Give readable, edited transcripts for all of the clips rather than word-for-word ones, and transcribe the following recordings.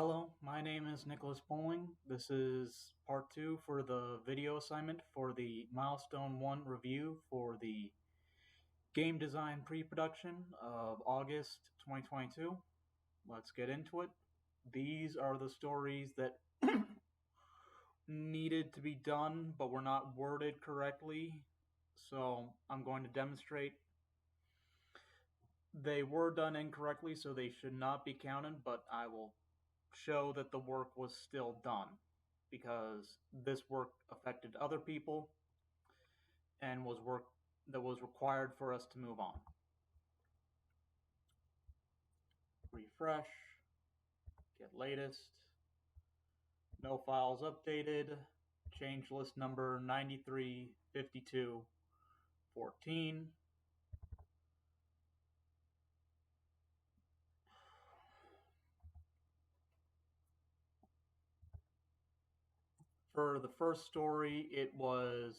Hello, my name is Nicholas Poling. This is part 2 for the video assignment for the Milestone 1 review for the game design pre-production of August 2022. Let's get into it. These are the stories that needed to be done but were not worded correctly, so I'm going to demonstrate. They were done incorrectly, so they should not be counted, but I will show that the work was still done because this work affected other people and was work that was required for us to move on. Refresh, get latest, no files updated, change list number 935214. For the first story, it was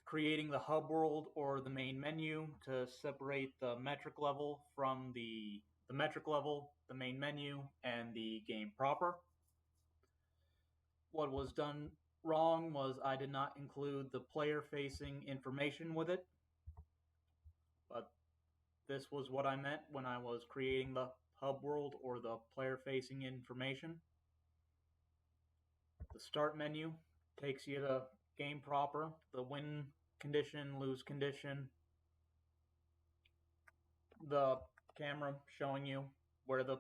creating the hub world or the main menu to separate the metric level from the metric level, the main menu, and the game proper. What was done wrong was I did not include the player-facing information with it, but this was what I meant when I was creating the hub world or the player-facing information. The start menu takes you to game proper, the win condition, lose condition, the camera showing you where the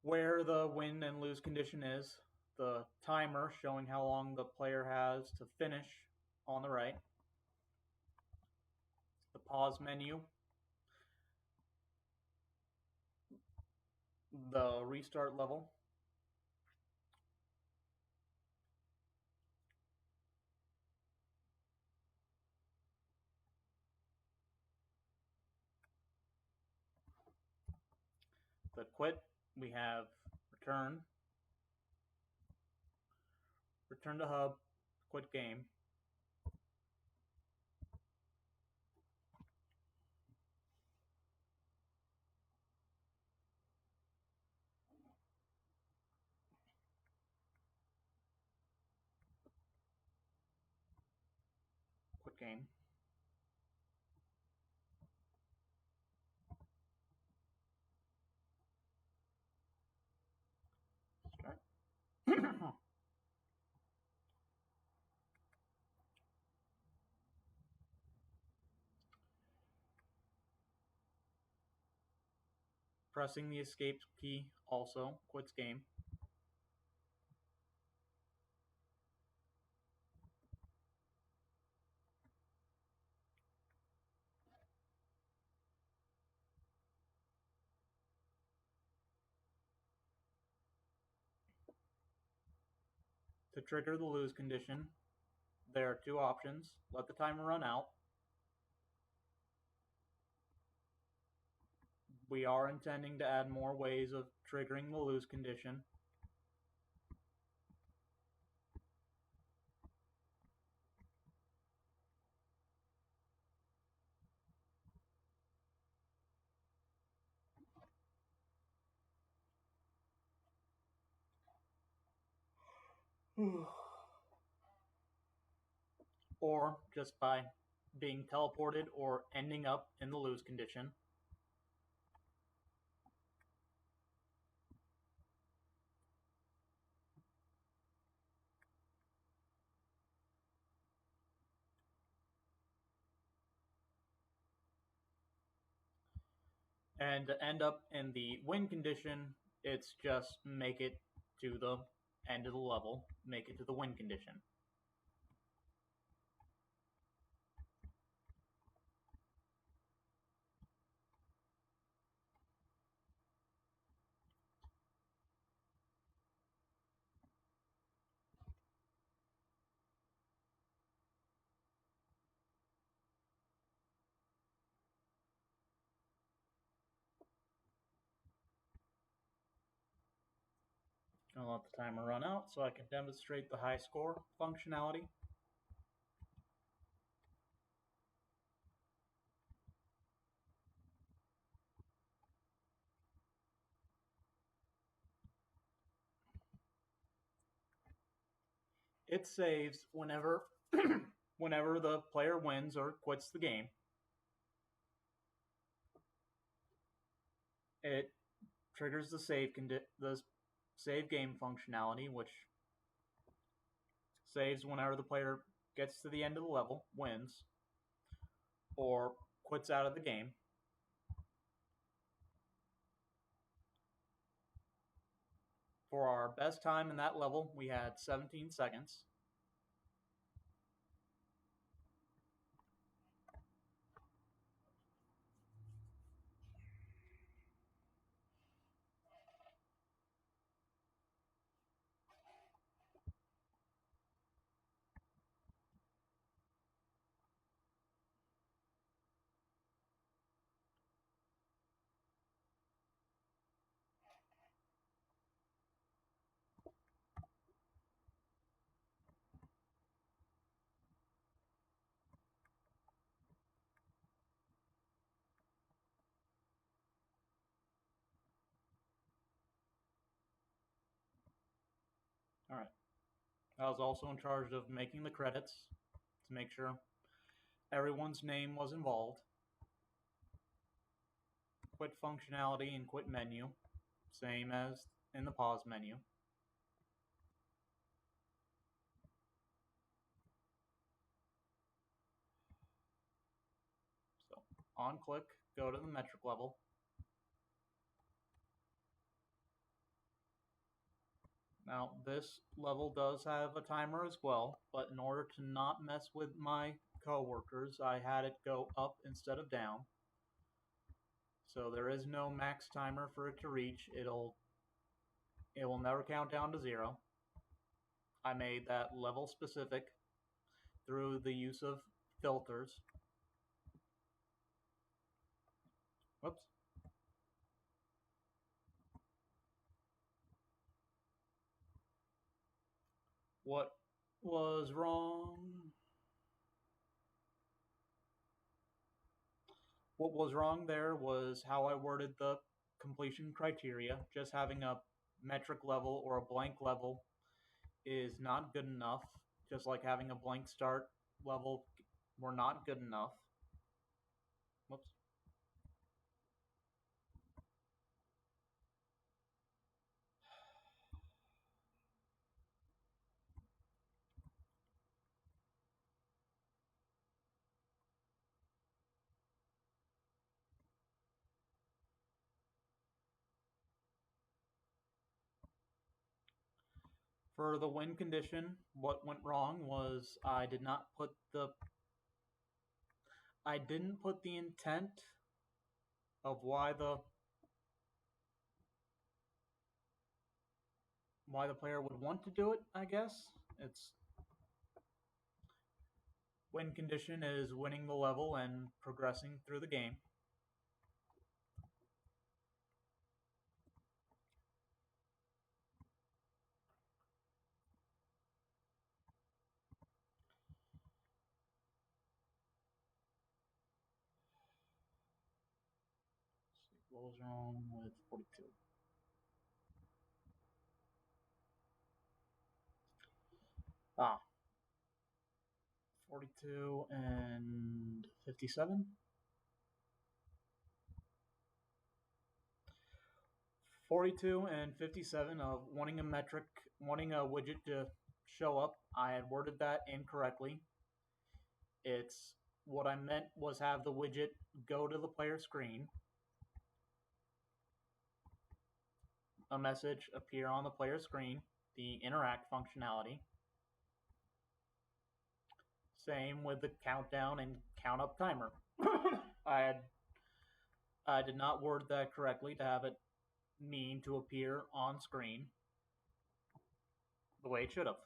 win and lose condition is, the timer showing how long the player has to finish on the right, the pause menu, the restart level, the quit, we have return to hub, quit game, quit game, start. Pressing the escape key also quits game. To trigger the lose condition, there are two options. Let the timer run out. We are intending to add more ways of triggering the lose condition. Or just by being teleported or ending up in the lose condition. And to end up in the win condition, it's just make it to the end of the level, make it to the win condition. I'll let the timer run out so I can demonstrate the high score functionality. It saves whenever whenever the player wins or quits the game. It triggers the save game functionality, which saves whenever the player gets to the end of the level, wins, or quits out of the game. For our best time in that level, we had 17 seconds. All right. I was also in charge of making the credits to make sure everyone's name was involved. Quit functionality and quit menu, same as in the pause menu. So on click, go to the metric level. Now this level does have a timer as well, but in order to not mess with my coworkers, I had it go up instead of down. So there is no max timer for it to reach. It will never count down to 0. I made that level specific through the use of filters. Whoops. What was wrong? What was wrong there was how I worded the completion criteria. Just having a metric level or a blank level is not good enough. Just like having a blank start level were not good enough. Whoops. For the win condition, what went wrong was I didn't put the intent of why the player would want to do it, I guess. It's win condition is winning the level and progressing through the game. What was wrong with 42? 42 and 57. 42 and 57 of wanting a widget to show up. I had worded that incorrectly. It's what I meant was have the widget go to the player screen, a message appear on the player screen, the interact functionality. Same with the countdown and count up timer. I did not word that correctly to have it mean to appear on screen the way it should have.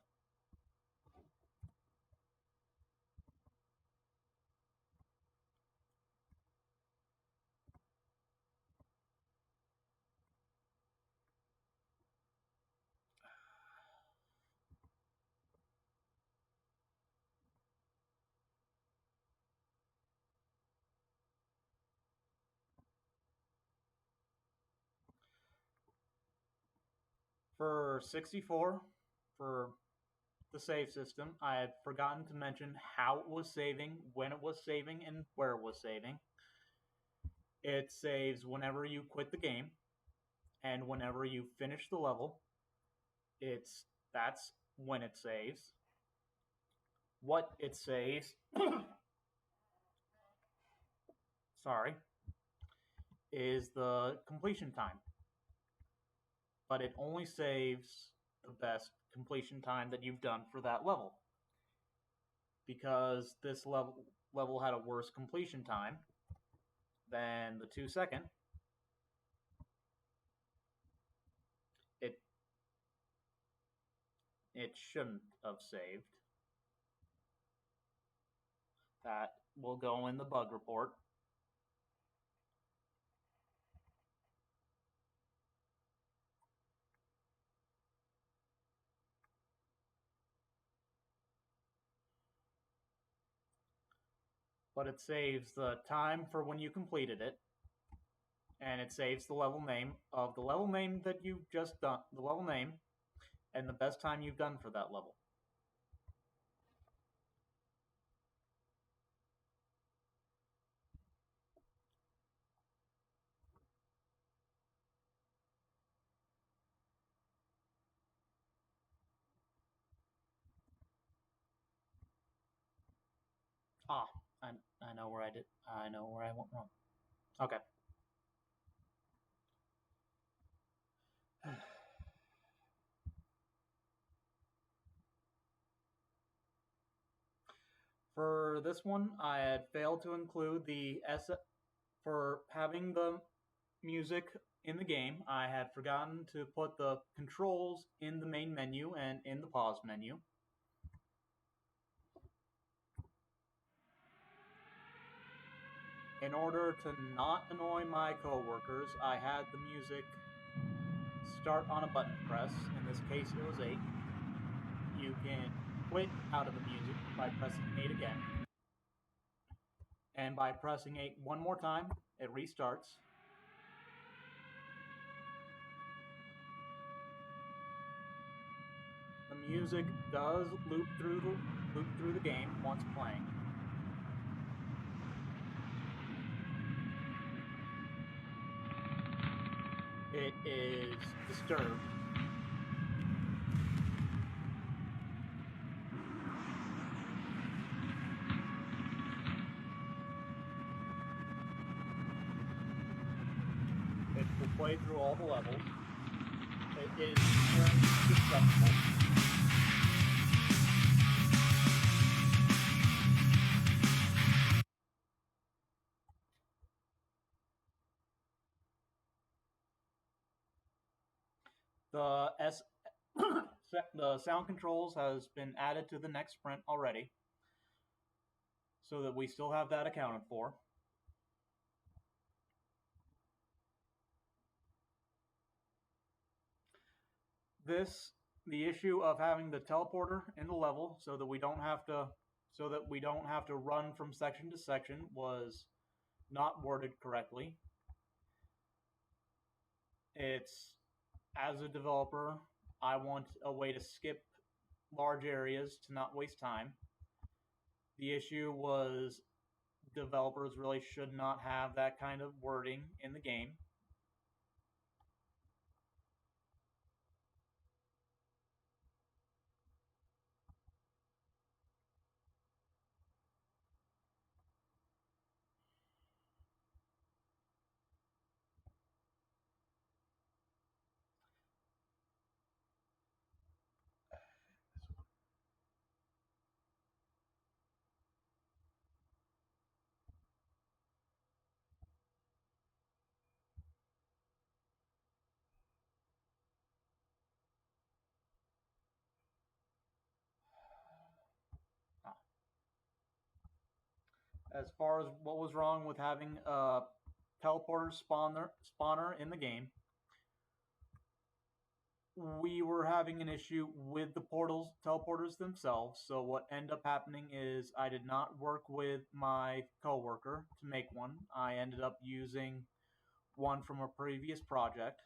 For 64, for the save system, I had forgotten to mention how it was saving, when it was saving, and where it was saving. It saves whenever you quit the game and whenever you finish the level. That's when it saves. What it saves, sorry, is the completion time. But it only saves the best completion time that you've done for that level. Because this level had a worse completion time than the 2 second, it it shouldn't have saved. That will go in the bug report. But it saves the time for when you completed it, and it saves the level name of the level name that you've just done, the level name, and the best time you've done for that level. Ah, I know where I know where I went wrong. Okay. For this one, I had failed to include the for having the music in the game. I had forgotten to put the controls in the main menu and in the pause menu. In order to not annoy my coworkers, I had the music start on a button press. In this case, it was 8. You can quit out of the music by pressing 8 again. And by pressing 8 one more time, it restarts. The music does loop through the game once playing. It is disturbed. It will play through all the levels. It is destructible. The the sound controls has been added to the next sprint already, so that we still have that accounted for. The issue of having the teleporter in the level so that we don't have to run from section to section was not worded correctly. It's, as a developer, I want a way to skip large areas to not waste time. The issue was developers really should not have that kind of wording in the game. As far as what was wrong with having a teleporter spawner in the game, we were having an issue with the teleporters themselves. So what ended up happening is I did not work with my coworker to make one. I ended up using one from a previous project.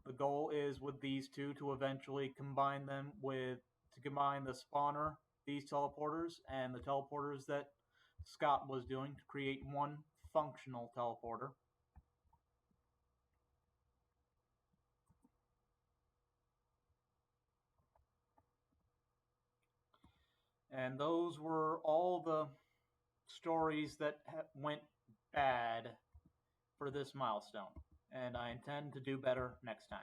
The goal is with these two to eventually combine the spawner, these teleporters, and the teleporters that Scott was doing to create one functional teleporter. And those were all the stories that went bad for this milestone. And I intend to do better next time.